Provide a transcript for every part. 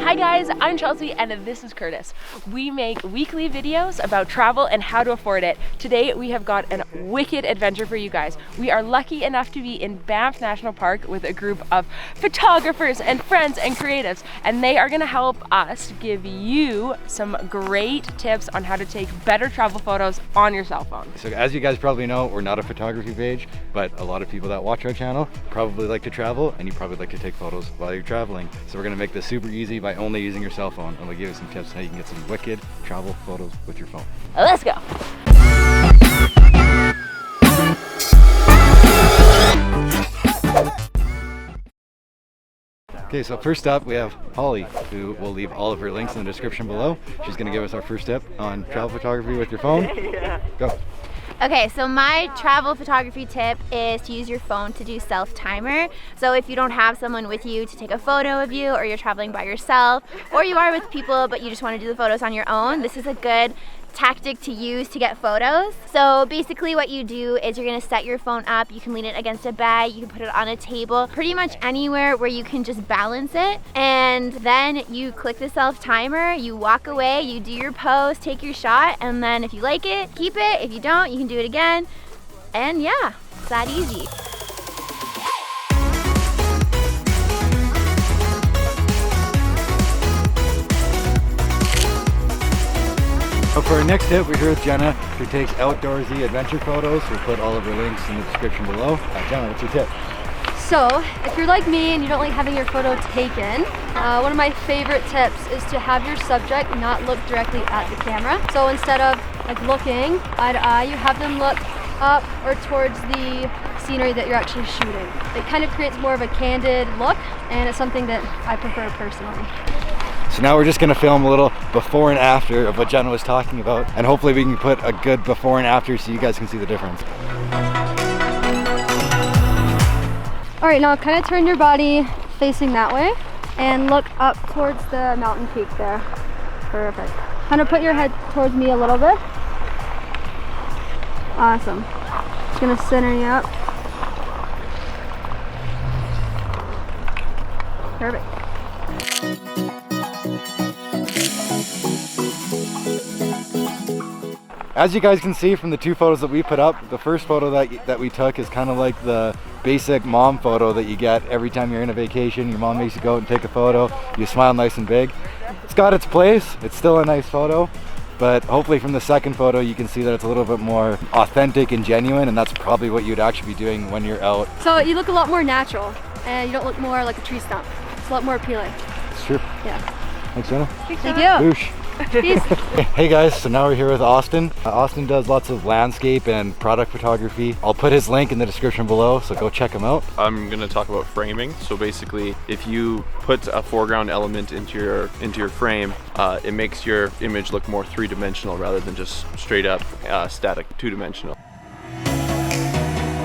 Hi guys, I'm Chelsea and this is Curtis. We make weekly videos about travel and how to afford it. Today we have got a wicked adventure for you guys. We are lucky enough to be in Banff National Park with a group of photographers and friends and creatives, and they are going to help us give you some great tips on how to take better travel photos on your cell phone. So as you guys probably know, we're not a photography page, but a lot of people that watch our channel probably like to travel, and you probably like to take photos while you're traveling. So we're going to make this super easy by only using your cell phone, and we'll give you some tips on how you can get some wicked travel photos with your phone. Let's go. Okay, so first up we have Holly, who will leave all of her links in the description below. She's going to give us our first tip on travel photography with your phone. Go. Okay, so my travel photography tip is to use your phone to do self-timer. So if you don't have someone with you to take a photo of you, or you're traveling by yourself, or you are with people but you just want to do the photos on your own, this is a good tactic to use to get photos. So basically what you do is you're going to set your phone up. You can lean it against a bed, you can put it on a table, pretty much anywhere where you can just balance it, and then you click the self timer, you walk away, you do your pose, take your shot, and then if you like it, keep it. If you don't, you can do it again, and yeah, it's that easy. For our next tip, we're here with Jenna, who takes outdoorsy adventure photos. We'll put all of her links in the description below. Jenna, what's your tip? So, if you're like me and you don't like having your photo taken, one of my favorite tips is to have your subject not look directly at the camera. So instead of like looking eye to eye, you have them look up or towards the scenery that you're actually shooting. It kind of creates more of a candid look, and it's something that I prefer personally. So now we're just going to film a little before and after of what Jenna was talking about, and hopefully we can put a good before and after so you guys can see the difference. All right, now kind of turn your body facing that way and look up towards the mountain peak there. Perfect. Kind of put your head towards me a little bit. Awesome. Just gonna center you up. Perfect. As you guys can see from the two photos that we put up, the first photo that we took is kind of like the basic mom photo that you get every time you're in a vacation. Your mom makes you go out and take a photo, you smile nice and big. It's got its place, it's still a nice photo, but hopefully from the second photo you can see that it's a little bit more authentic and genuine, and that's probably what you'd actually be doing when you're out. So you look a lot more natural, and you don't look more like a tree stump. It's a lot more appealing. It's true. Yeah. Thanks, Jenna. Thank you. Boosh. Hey guys, so now we're here with Austin. Austin does lots of landscape and product photography. I'll put his link in the description below, so go check him out. I'm going to talk about framing. So basically, if you put a foreground element into your frame, it makes your image look more three-dimensional rather than just straight up static two-dimensional.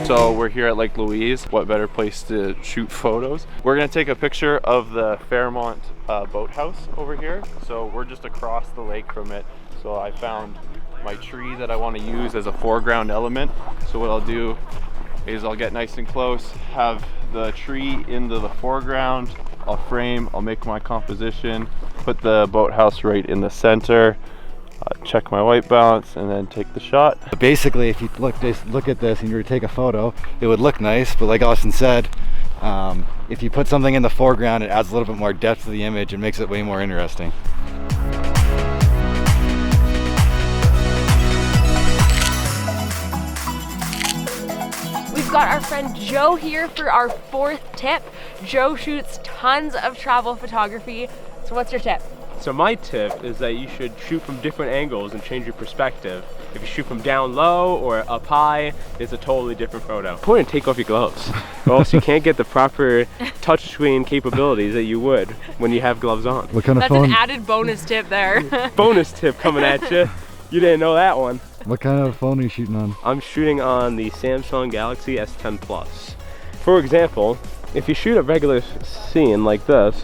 So we're here at Lake Louise. What better place to shoot photos? We're gonna take a picture of the Fairmont boathouse over here. So we're just across the lake from it. So I found my tree that I want to use as a foreground element. So what I'll do is I'll get nice and close, have the tree into the foreground, I'll frame, I'll make my composition, put the boathouse right in the center, check my white balance, and then take the shot. Basically, if you look at this and you were to take a photo, it would look nice, but like Austin said, if you put something in the foreground, it adds a little bit more depth to the image and makes it way more interesting. We've got our friend Joe here for our fourth tip. Joe shoots tons of travel photography. So what's your tip? So my tip is that you should shoot from different angles and change your perspective. If you shoot from down low or up high, it's a totally different photo. Important to take off your gloves, or else you can't get the proper touchscreen capabilities that you would when you have gloves on. What kind of That's phone? an added bonus tip there. Bonus tip coming at you. You didn't know that one. What kind of phone are you shooting on? I'm shooting on the Samsung Galaxy S10 Plus. For example, if you shoot a regular scene like this,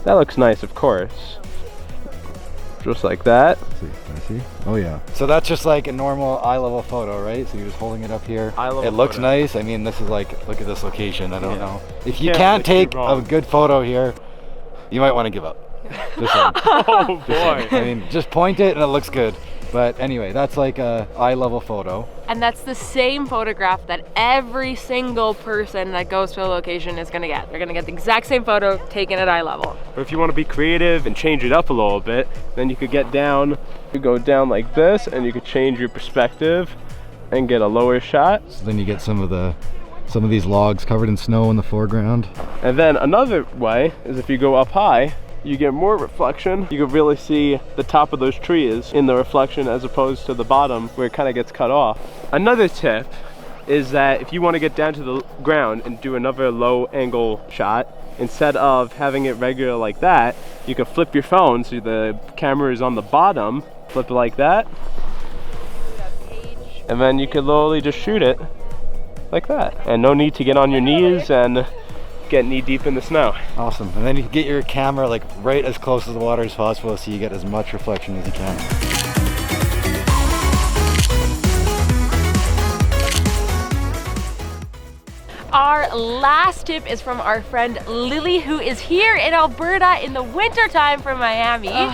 that looks nice, of course. Just like that. Let's see. Can I see? Oh yeah. So that's just like a normal eye level photo, right? So you're just holding it up here. It looks photo. nice. I mean, this is like, look at this location. I don't know. If you can't take a good photo here, you might want to give up. This one. Oh boy. I mean, just point it and it looks good. But anyway, that's like a eye level photo. And that's the same photograph that every single person that goes to a location is gonna get. They're gonna get the exact same photo taken at eye level. Or if you want to be creative and change it up a little bit, then you could get down, you go down like this, and you could change your perspective and get a lower shot. So then you get some of these logs covered in snow in the foreground. And then another way is if you go up high, you get more reflection. You can really see the top of those trees in the reflection as opposed to the bottom where it kind of gets cut off. Another tip is that if you want to get down to the ground and do another low angle shot, instead of having it regular like that, you can flip your phone so the camera is on the bottom, flip it like that, and then you could literally just shoot it like that. And no need to get on your knees and get knee deep in the snow. Awesome. And then you can get your camera like right as close to the water as possible so you get as much reflection as you can. Our last tip is from our friend Lily, who is here in Alberta in the winter time from Miami.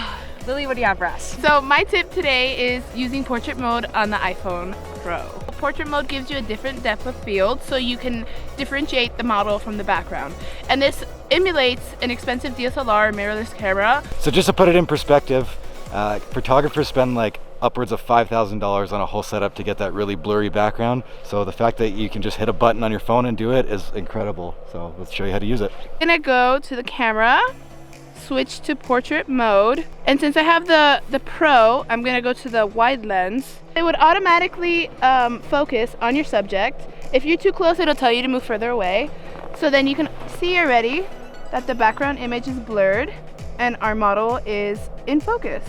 Lily, what do you have for us? So my tip today is using portrait mode on the iPhone Pro. Portrait mode gives you a different depth of field so you can differentiate the model from the background. And this emulates an expensive DSLR mirrorless camera. So just to put it in perspective, photographers spend like upwards of $5,000 on a whole setup to get that really blurry background. So the fact that you can just hit a button on your phone and do it is incredible. So let's show you how to use it. I'm gonna go to the camera, switch to portrait mode, and since I have the Pro, I'm gonna go to the wide lens. It would automatically focus on your subject. If you're too close, it'll tell you to move further away. So then you can see already that the background image is blurred and our model is in focus.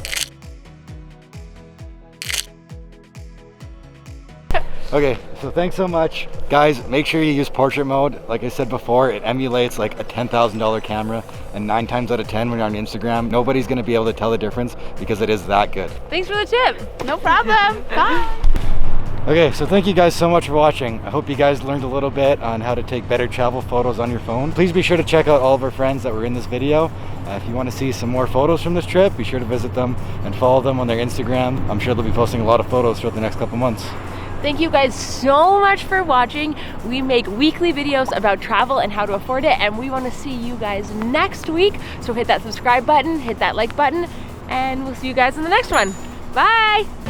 Okay, so thanks so much. Guys, make sure you use portrait mode. Like I said before, it emulates like a $10,000 camera, and 9 times out of 10 when you're on Instagram, nobody's gonna be able to tell the difference because it is that good. Thanks for the tip. No problem. Bye. Okay, so thank you guys so much for watching. I hope you guys learned a little bit on how to take better travel photos on your phone. Please be sure to check out all of our friends that were in this video. If you want to see some more photos from this trip, be sure to visit them and follow them on their Instagram. I'm sure they'll be posting a lot of photos throughout the next couple months. Thank you guys so much for watching. We make weekly videos about travel and how to afford it, and we want to see you guys next week. So hit that subscribe button, hit that like button, and we'll see you guys in the next one. Bye!